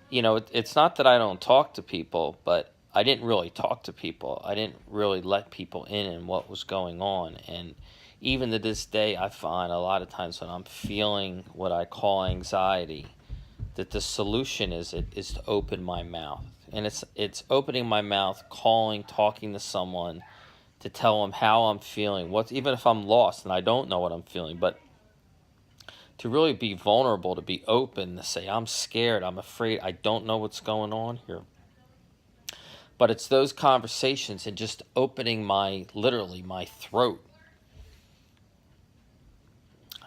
it's not that I don't talk to people, but I didn't really talk to people. I didn't really let people in and what was going on. And even to this day, I find a lot of times when I'm feeling what I call anxiety, that the solution is to open my mouth. And it's opening my mouth, calling, talking to someone to tell them how I'm feeling. Even if I'm lost and I don't know what I'm feeling, but to really be vulnerable, to be open, to say, I'm scared, I'm afraid, I don't know what's going on here. But it's those conversations and just opening literally my throat.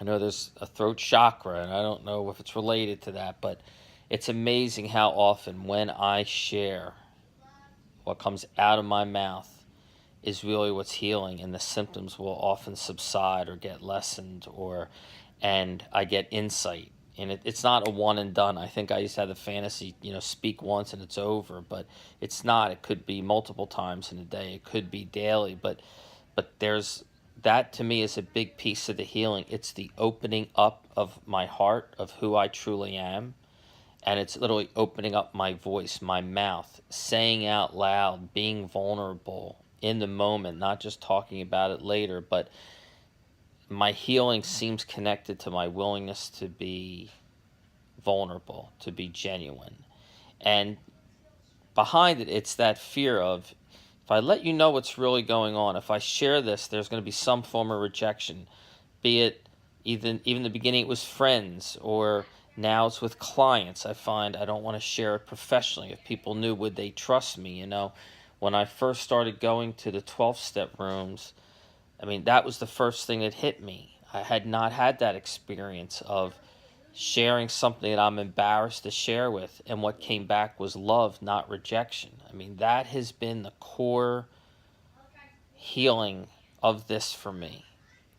I know there's a throat chakra, and I don't know if it's related to that, but it's amazing how often when I share, what comes out of my mouth is really what's healing, and the symptoms will often subside or get lessened, and I get insight. And it's not a one and done. I think I used to have the fantasy, speak once and it's over, but it's not. It could be multiple times in a day. It could be daily, but there's that to me is a big piece of the healing. It's the opening up of my heart of who I truly am, and it's literally opening up my voice, my mouth, saying out loud, being vulnerable in the moment, not just talking about it later, but my healing seems connected to my willingness to be vulnerable, to be genuine. And behind it, it's that fear of, if I let you know what's really going on, if I share this, there's going to be some form of rejection, be it even the beginning it was friends, or now it's with clients. I find I don't want to share it professionally. If people knew, would they trust me? When I first started going to the 12-step rooms, I mean, that was the first thing that hit me. I had not had that experience of sharing something that I'm embarrassed to share with, and what came back was love, not rejection. I mean, that has been the core healing of this for me,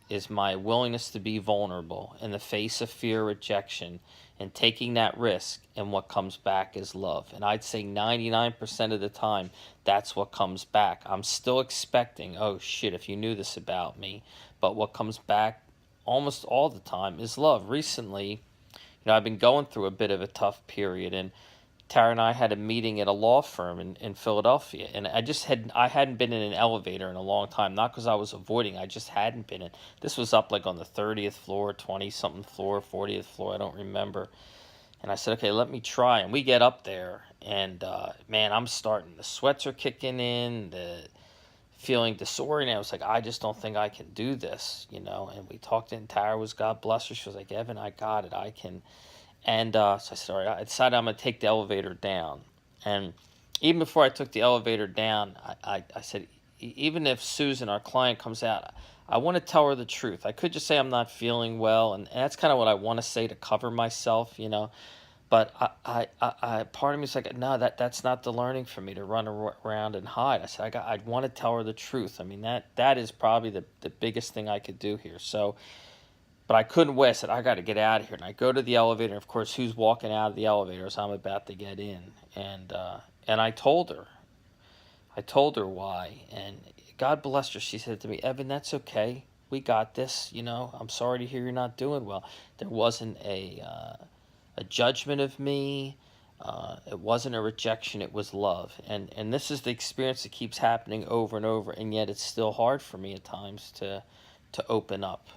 is my willingness to be vulnerable in the face of fear, rejection, and taking that risk, and what comes back is love. And I'd say 99% of the time, that's what comes back. I'm still expecting, oh shit, if you knew this about me, but what comes back almost all the time is love. Recently, I've been going through a bit of a tough period, and Tara and I had a meeting at a law firm in Philadelphia, and I hadn't been in an elevator in a long time, not because I was avoiding, I just hadn't been in. This was up like on the 30th floor, 20 something floor, 40th floor, I don't remember. And I said, okay, let me try. And we get up there, and man, I'm starting. The sweats are kicking in, the feeling disoriented. I was like, I just don't think I can do this. And we talked, and Tara was, God bless her, she was like, Evan, I got it, I can. And so I said, all right, I decided I'm going to take the elevator down. And even before I took the elevator down, I said, even if Susan, our client, comes out, I want to tell her the truth. I could just say I'm not feeling well, and that's kind of what I want to say to cover myself. But part of me is like, no, that's not the learning for me, to run around and hide. I said, I'd want to tell her the truth. I mean, that is probably the biggest thing I could do here. So, but I couldn't wait. I said, I got to get out of here. And I go to the elevator. And of course, who's walking out of the elevator as I'm about to get in? And I told her. I told her why. And God bless her. She said to me, Evan, that's okay. We got this. I'm sorry to hear you're not doing well. There wasn't a judgment of me. It wasn't a rejection. It was love. And this is the experience that keeps happening over and over. And yet it's still hard for me at times to open up.